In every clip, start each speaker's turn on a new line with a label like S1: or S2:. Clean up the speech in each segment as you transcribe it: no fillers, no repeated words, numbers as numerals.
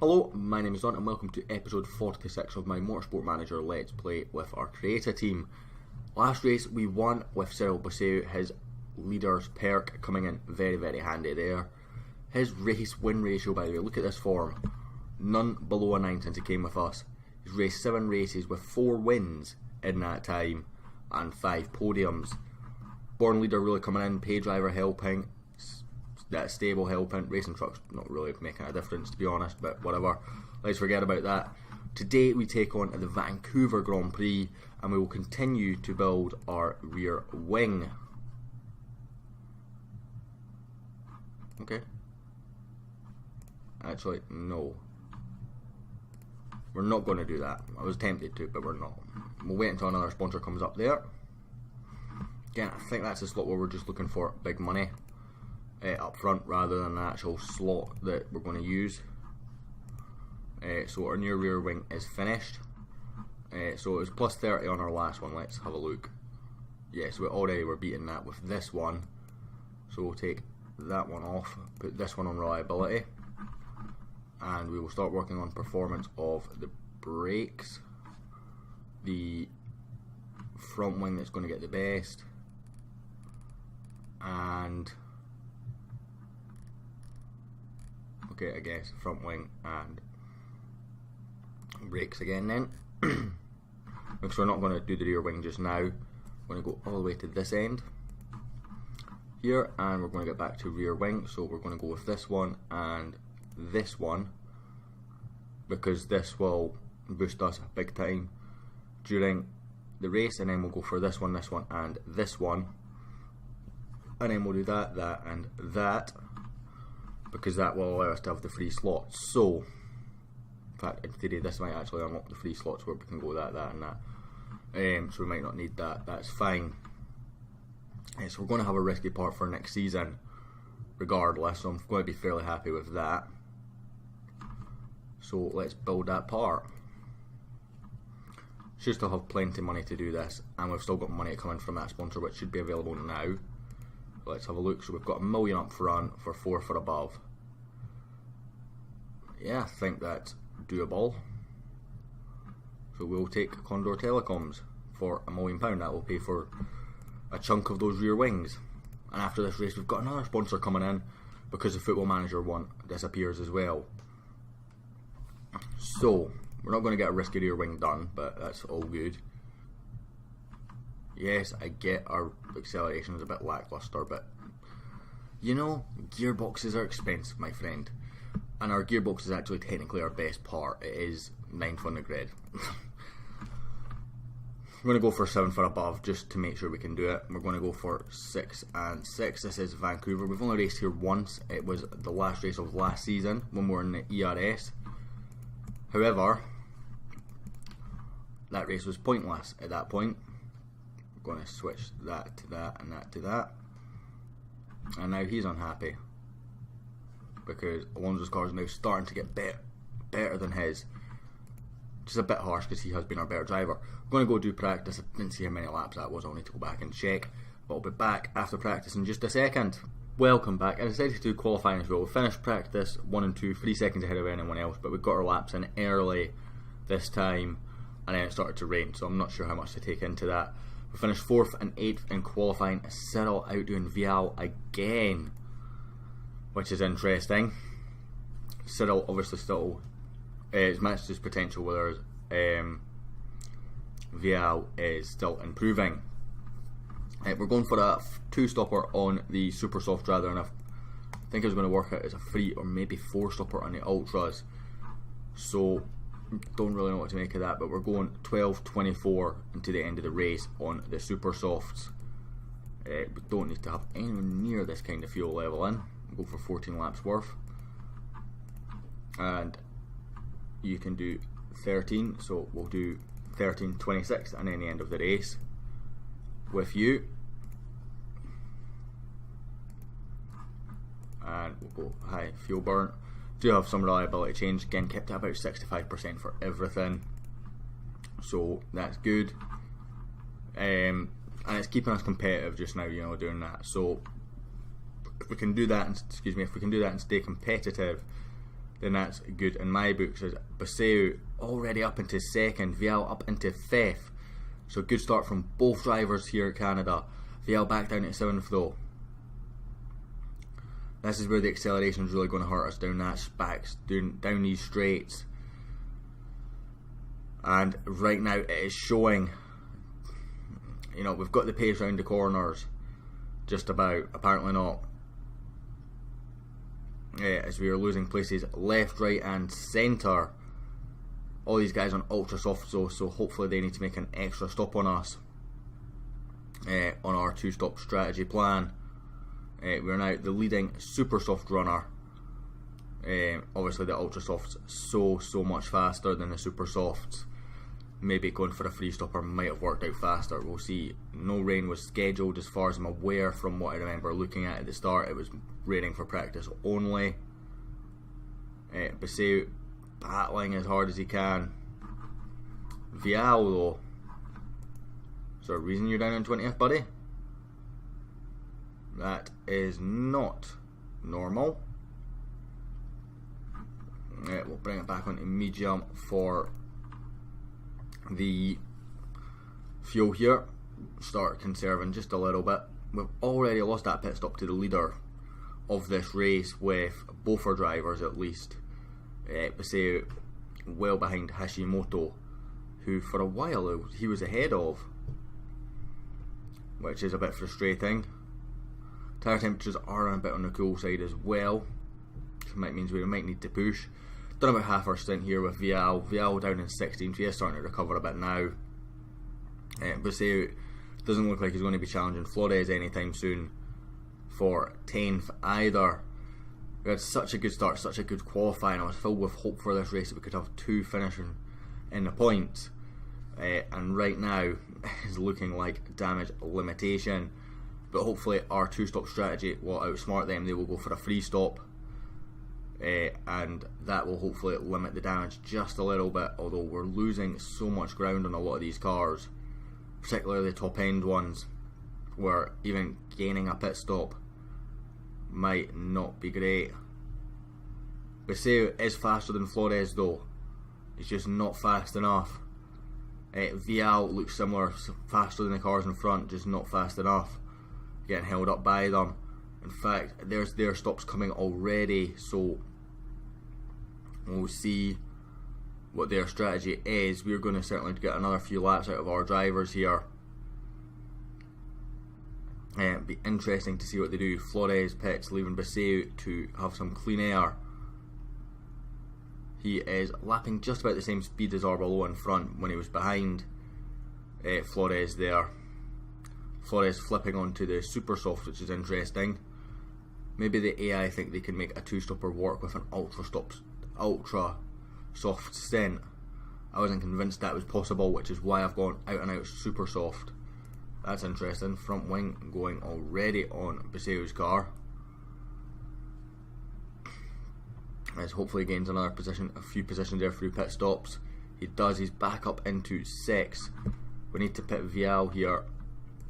S1: Hello, my name is Don and welcome to episode 46 of my Motorsport Manager Let's Play with our creator team. Last race we won with Cyril Bosseu, his leader's perk coming in very handy there. His race win ratio, by the way, look at this form, none below a 9 since he came with us. He's raced 7 races with 4 wins in that time and 5 podiums. Born leader really coming in, pay driver helping, that stable helping, racing trucks not really making a difference to be honest, but whatever, let's forget about that. Today we take on the Vancouver Grand Prix and we will continue to build our rear wing. Okay. Actually, no. We're not going to do that. I was tempted to, but we're not. We'll wait until another sponsor comes up there. Again, I think that's the slot where we're just looking for big money up front rather than the actual slot that we're going to use. So our new rear wing is finished. So it was plus 30 on our last one. Let's have a look. Yes, we already were beating that with this one. So we'll take that one off, put this one on reliability, and we will start working on performance of the brakes. The front wing that's going to get the best, and okay, I guess front wing and brakes again then. Because we're not going to do the rear wing just now. We're going to go all the way to this end here, and we're going to get back to rear wing. So we're going to go with this one and this one, because this will boost us big time during the race, and then we'll go for this one and this one, and then we'll do that, that and that, because that will allow us to have the free slots. So in fact, in theory this might actually unlock the free slots where we can go that, that and that. So we might not need that, that's fine. So we're going to have a risky part for next season regardless, so I'm going to be fairly happy with that. So let's build that part. Should still have plenty of money to do this, and we've still got money coming from that sponsor which should be available now. Let's have a look. So we've got $1 million up front for 4 for above. Yeah, I think that's doable. So we'll take Condor Telecoms for £1 million. That will pay for a chunk of those rear wings. And after this race we've got another sponsor coming in, because the Football Manager one disappears as well. So we're not going to get a risky rear wing done, but that's all good. Yes, I get our acceleration is a bit lackluster, but you know, gearboxes are expensive, my friend. And our gearbox is actually technically our best part. It is 9th on the grid. We're going to go for 7 for above just to make sure we can do it. We're going to go for 6 and 6. This is Vancouver. We've only raced here once. It was the last race of last season when we were in the ERS. However, that race was pointless at that point. We're going to switch that to that and that to that. And now he's unhappy because Alonso's car is now starting to get better than his. Just a bit harsh because he has been our better driver. We're going to go do practice. I didn't see how many laps that was. I'll need to go back and check. But I'll be back after practice in just a second. Welcome back. I decided to do qualifying as well. We finished practice 1 and 2, 3 seconds ahead of anyone else, but we got our laps in early this time, and then it started to rain, so I'm not sure how much to take into that. We finished 4th and 8th in qualifying. Cyril outdoing Vial again, which is interesting. Cyril obviously still has matched his potential, whereas Vial is still improving. We're going for a 2-stopper on the Super Soft rather than I think I was going to work out as a 3 or maybe 4-stopper on the Ultras. So don't really know what to make of that, but we're going 12:24 into the end of the race on the Super Softs. We don't need to have anywhere near this kind of fuel level in. We'll go for 14 laps worth, and you can do 13, so we'll do 13:26 and then the end of the race with you. And we'll go high fuel burn. Do have some reliability change, again kept at about 65% for everything, so that's good. And it's keeping us competitive just now, you know, doing that. So if we can do that, and, if we can do that and stay competitive, then that's good in my books. As Baseu already up into second, Vial up into fifth. So good start from both drivers here at Canada. Vial back down to 7th though. This is where the acceleration is really going to hurt us down that down these straights. And right now it is showing. You know, we've got the pace round the corners, just about. Apparently not. As we are losing places left, right, and centre. All these guys on ultra soft, so hopefully they need to make an extra stop on us on our 2-stop strategy plan. We're now the leading super soft runner. Obviously the ultra softs so much faster than the super softs. Maybe going for a free stopper might have worked out faster. We'll see. No rain was scheduled as far as I'm aware from what I remember looking at the start. It was raining for practice only. Baseu battling as hard as he can. Vial though. Is there a reason you're down in 20th, buddy? That is not normal. We'll bring it back onto medium for the fuel here. Start conserving just a little bit. We've already lost that pit stop to the leader of this race with both our drivers at least. Baseu well behind Hashimoto, who for a while he was ahead of, which is a bit frustrating. Tyre temperatures are a bit on the cool side as well, which means we might need to push. Done about half our stint here with Vial. Vial down in 16th, he is starting to recover a bit now. Baseu doesn't look like he's going to be challenging Flores anytime soon for 10th either. We had such a good start, such a good qualifying. I was filled with hope for this race that we could have 2 finishing in the points. And right now is looking like damage limitation. But hopefully our 2-stop strategy will outsmart them. They will go for a free stop. And that will hopefully limit the damage just a little bit. Although we're losing so much ground on a lot of these cars, particularly the top end ones, where even gaining a pit stop might not be great. Baseu is faster than Flores though. He's just not fast enough. Vial looks similar, faster than the cars in front, just not fast enough. Getting held up by them. In fact, there's their stops coming already, so we'll see what their strategy is. We're going to certainly get another few laps out of our drivers here. It'd be interesting to see what they do. Flores pits, leaving Baseu to have some clean air. He is lapping just about the same speed as Arbolo in front when he was behind Flores there. Flores flipping onto the super soft, which is interesting. Maybe the AI think they can make a 2-stopper work with an ultra soft stint. I wasn't convinced that was possible, which is why I've gone out and out super soft. That's interesting. Front wing going already on Baseu's car. As hopefully gains another position, a few positions there through pit stops. He does. He's back up into 6th. We need to pit Vial here.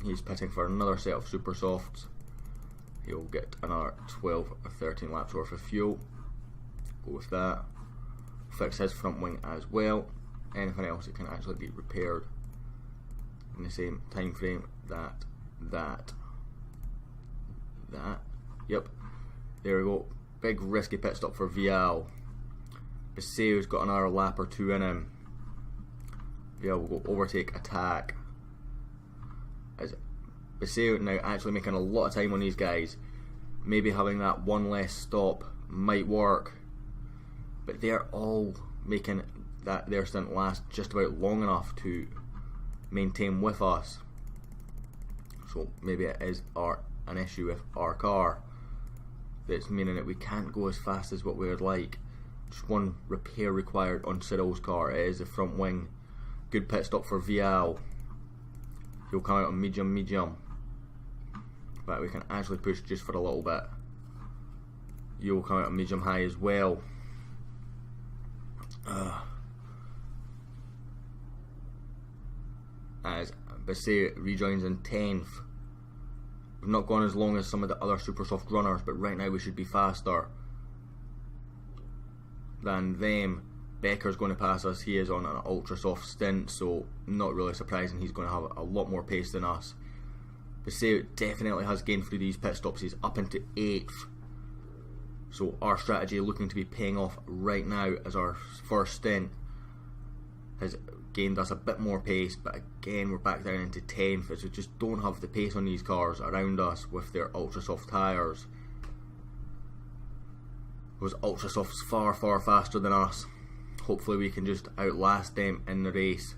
S1: He's pitting for another set of super softs. He'll get another 12 or 13 laps worth of fuel. Go with that. Fix his front wing as well. Anything else that can actually be repaired in the same time frame. That. Yep. There we go. Big risky pit stop for Vial. Baseu's got another lap or 2 in him. Vial will go overtake attack. As Baseu now actually making a lot of time on these guys. Maybe having that one less stop might work, but they're all making that their stint last just about long enough to maintain with us. So maybe it is an issue with our car that's meaning that we can't go as fast as what we would like. Just one repair required on Cyril's car. It is the front wing. Good pit stop for Vial. He'll come out on medium, but we can actually push just for a little bit. You'll come out on medium high as well. As Baseu rejoins in 10th. We've not gone as long as some of the other super soft runners, but right now we should be faster. than them. Becker's going to pass us. He is on an ultra soft stint, so not really surprising he's going to have a lot more pace than us. Basseu definitely has gained through these pit stops. He's up into 8th. So our strategy looking to be paying off right now, as our first stint has gained us a bit more pace, but again we're back down into 10th, as we just don't have the pace on these cars around us with their ultra soft tyres. Those ultra softs far faster than us. Hopefully we can just outlast them in the race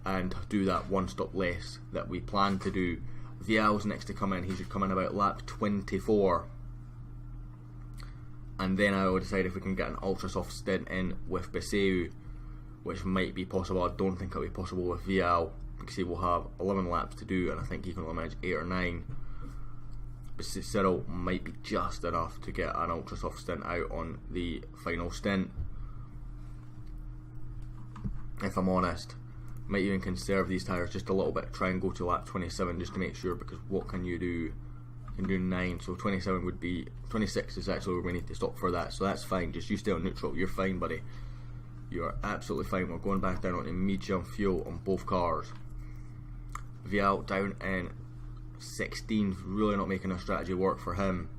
S1: and do that one stop less that we plan to do. Vial's next to come in. He should come in about lap 24, and then I will decide if we can get an ultra soft stint in with Basseu, which might be possible. I don't think it'll be possible with Vial, because he will have 11 laps to do, and I think he can only manage 8 or 9. But Cyril might be just enough to get an ultra soft stint out on the final stint. If I'm honest, might even conserve these tyres just a little bit, try and go to lap 27 just to make sure, because what can you do? You can do 9, so 27 would be, 26 is actually where we need to stop for that, so that's fine. Just you stay on neutral, you're fine, buddy. You're absolutely fine. We're going back down onto medium fuel on both cars. Vial down in 16th, really not making our strategy work for him.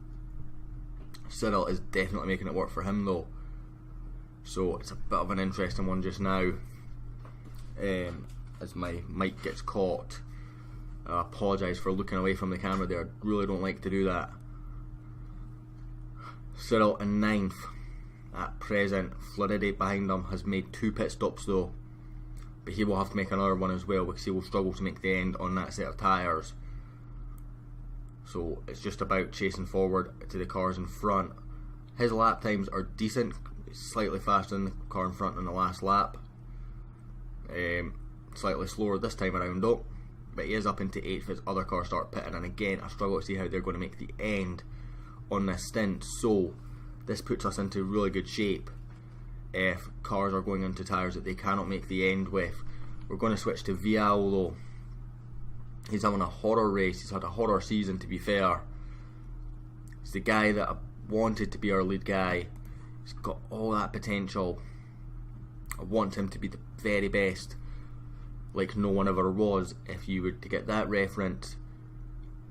S1: Cyril is definitely making it work for him though, so it's a bit of an interesting one just now. As my mic gets caught, I apologise for looking away from the camera there. I really don't like to do that. Cyril in 9th at present. Floridy behind him has made 2 pit stops though, but he will have to make another one as well, because he will struggle to make the end on that set of tyres. So it's just about chasing forward to the cars in front. His lap times are decent, slightly faster than the car in front in the last lap. Slightly slower this time around though, but he is up into 8th as other cars start pitting, and again I struggle to see how they're going to make the end on this stint. So this puts us into really good shape if cars are going into tyres that they cannot make the end with. We're going to switch to Vial though. He's having a horror race. He's had a horror season, to be fair. He's the guy that I wanted to be our lead guy. He's got all that potential. I want him to be the very best, like no one ever was. If you were to get that reference,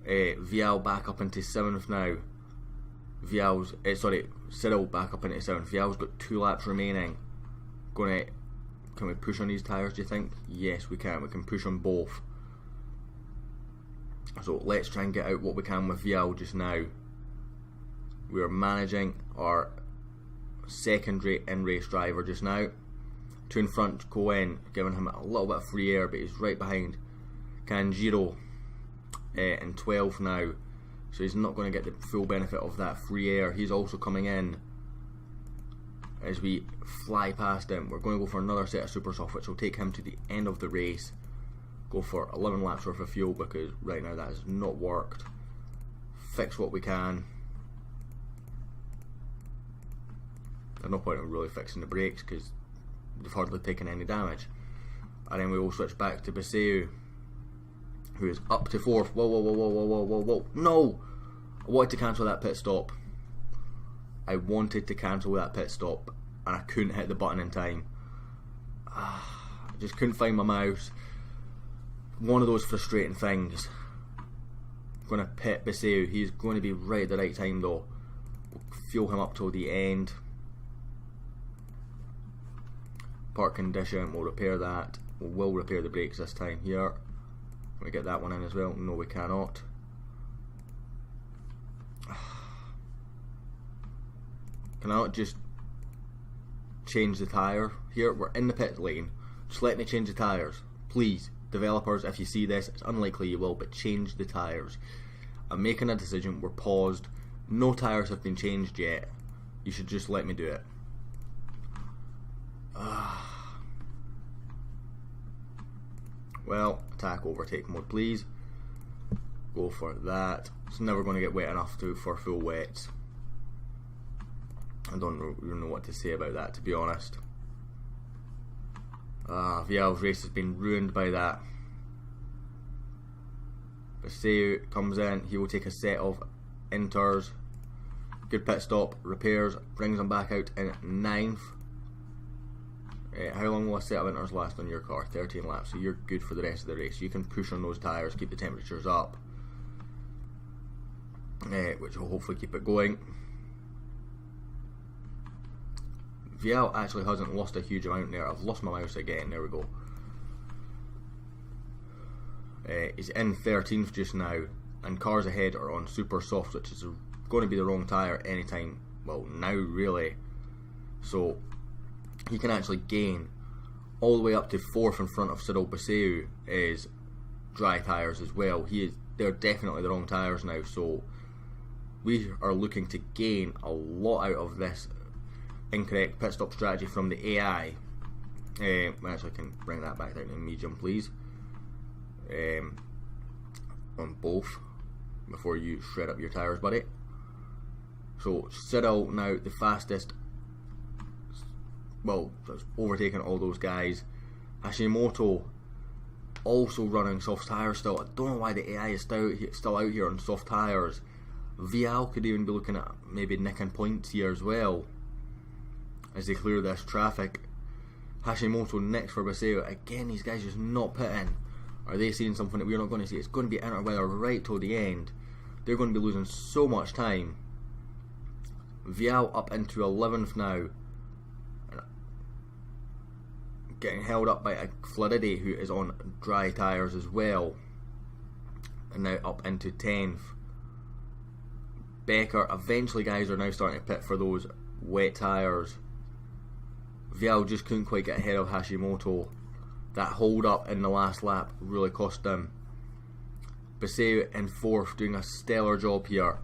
S1: Vial back up into 7th now. Cyril back up into 7th. Vial's got 2 laps remaining. Can we push on these tyres, do you think? Yes, we can. We can push on both. So let's try and get out what we can with Vial just now. We are managing our secondary in-race driver just now. 2 in front, Cohen, giving him a little bit of free air, but he's right behind Kanjiro in 12th now, so he's not going to get the full benefit of that free air. He's also coming in as we fly past him. We're going to go for another set of super soft, which will take him to the end of the race. Go for 11 laps worth of fuel, because right now that has not worked. Fix what we can. There's no point in really fixing the brakes, because they've hardly taken any damage. And then we will switch back to Basseu, who is up to 4th. Whoa. No! I wanted to cancel that pit stop. I wanted to cancel that pit stop, and I couldn't hit the button in time. I just couldn't find my mouse. One of those frustrating things. I'm going to pit Basseu. He's going to be right at the right time though. We'll fuel him up till the end. Park condition, we'll repair that. We will repair the brakes this time here. Can we get that one in as well? No, we cannot. Can I not just change the tyre here? We're in the pit lane. Just let me change the tyres, please. Developers, if you see this, it's unlikely you will, but change the tyres. I'm making a decision. We're paused. No tyres have been changed yet. You should just let me do it. Well, attack overtake mode, please. Go for that. It's never going to get wet enough for full wets. I don't really know what to say about that, to be honest. Vial's race has been ruined by that. Basseu comes in. He will take a set of inters. Good pit stop, repairs, brings him back out in 9th. How long will a set of winters last on your car? 13 laps, so you're good for the rest of the race. You can push on those tyres, keep the temperatures up, which will hopefully keep it going. Vial actually hasn't lost a huge amount there. I've lost my mouse again, there we go. He's in 13th just now, and cars ahead are on super soft, which is going to be the wrong tyre anytime, well, now really. So he can actually gain all the way up to 4th in front of Cyril Baseu is dry tyres as well. They're definitely the wrong tyres now, so we are looking to gain a lot out of this incorrect pit stop strategy from the AI. We actually can bring that back down to medium, please. On both before you shred up your tyres, buddy. So Cyril now the fastest, well, overtaking all those guys. Hashimoto also running soft tyres still. I don't know why the AI is still out here on soft tyres. Vial could even be looking at maybe nicking points here as well as they clear this traffic. Hashimoto next for Baseo. Again, these guys just not pitting. Are they seeing something that we're not going to see? It's going to be interweather right till the end. They're going to be losing so much time. Vial up into 11th now, getting held up by a Floridy who is on dry tyres as well, and now up into 10th. Becker, eventually guys are now starting to pit for those wet tyres. Vial just couldn't quite get ahead of Hashimoto. That hold up in the last lap really cost him. Baseo in 4th, doing a stellar job here.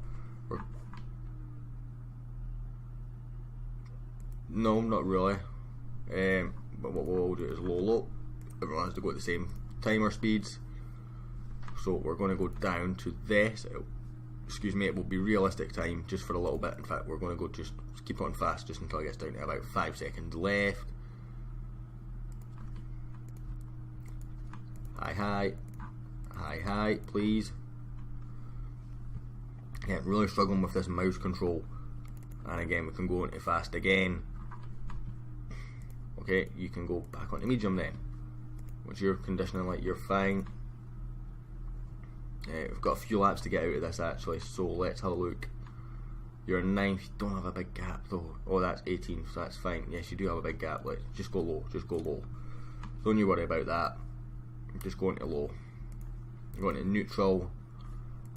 S1: No, not really. But what we'll do is low. Everyone has to go at the same timer speeds. So we're going to go down to this. It will be realistic time just for a little bit. In fact, we're going to go just keep on fast just until it gets down to about 5 seconds left. High, please. Yeah, really struggling with this mouse control. And again, we can go into fast again. Okay, you can go back onto medium then. Which you're conditioning like you're fine. We've got a few laps to get out of this actually, so let's have a look. You're 9th, you don't have a big gap though. Oh, that's 18th, so that's fine. Yes, you do have a big gap. Let's just go low. Don't you worry about that. Just go into low. Go into neutral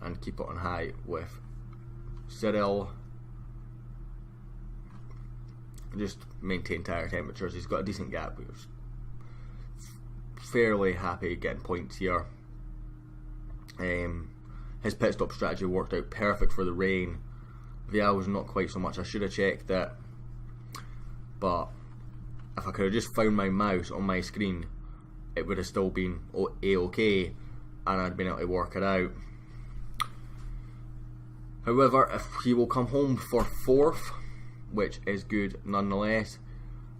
S1: and keep it on high with Cyril. Just maintain tyre temperatures. He's got a decent gap. We're fairly happy getting points here. His pit stop strategy worked out perfect for the rain. Vial was not quite so much. I should have checked that, but if I could have just found my mouse on my screen, it would have still been A-OK and I'd been able to work it out. However, if he will come home for 4th, which is good nonetheless,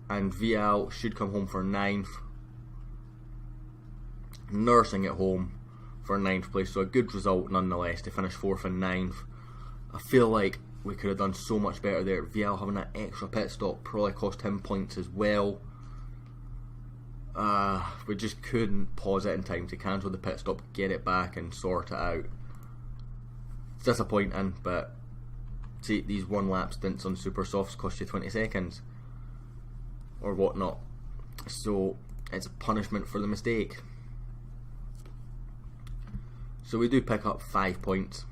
S1: and Vial should come home for 9th, nursing it home for 9th place, so a good result nonetheless to finish 4th and 9th. I feel like we could have done so much better there. Vial having that extra pit stop probably cost him points as well. We just couldn't pause it in time to cancel the pit stop, get it back and sort it out. It's disappointing, but see, these 1 lap stints on super softs cost you 20 seconds or whatnot, so it's a punishment for the mistake. So we do pick up 5 points,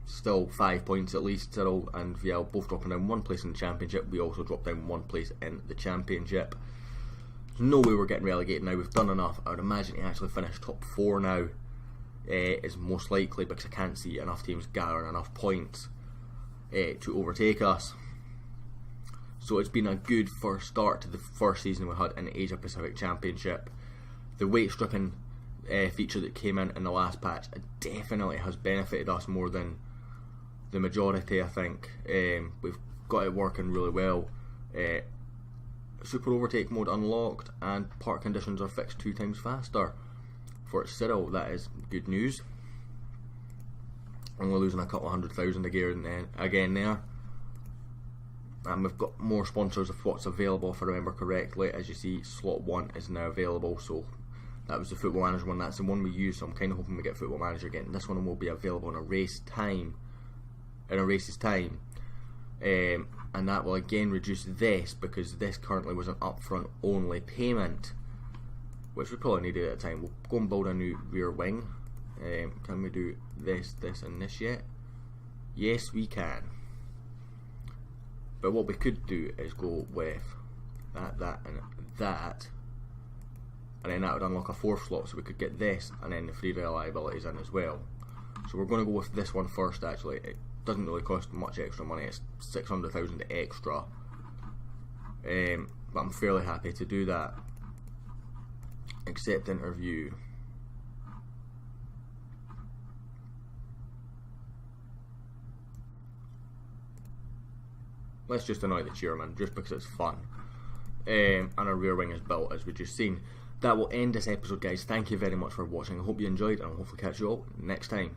S1: still 5 points at least. Cyril and Vial both dropping down 1 place in the championship. We also dropped down 1 place in the championship. There's no way we're getting relegated now. We've done enough. I would imagine to actually finish top 4 now is most likely, because I can't see enough teams gathering enough points to overtake us. So it's been a good first start to the first season we had in the Asia Pacific Championship. The weight stripping feature that came in the last patch definitely has benefited us more than the majority, I think. We've got it working really well. Super overtake mode unlocked and park conditions are fixed 2 times faster for Cyril. That is good news. Only losing a couple 100,000 again there. And we've got more sponsors of what's available, if I remember correctly. As you see, slot 1 is now available, so that was the Football Manager one. That's the one we use, so I'm kind of hoping we get Football Manager again. This one will be available in a race's time, and that will again reduce this, because this currently was an upfront only payment, which we probably needed at the time. We'll go and build a new rear wing. Can we do this, and this yet? Yes, we can. But what we could do is go with that, and that, and then that would unlock a 4th slot, so we could get this, and then the free reliabilities in as well. So we're going to go with this one first. Actually, it doesn't really cost much extra money. It's 600,000 extra, but I'm fairly happy to do that. Accept interview. Let's just annoy the chairman, just because it's fun. And our rear wing is built, as we just seen. That will end this episode, guys. Thank you very much for watching. I hope you enjoyed, and I'll hopefully catch you all next time.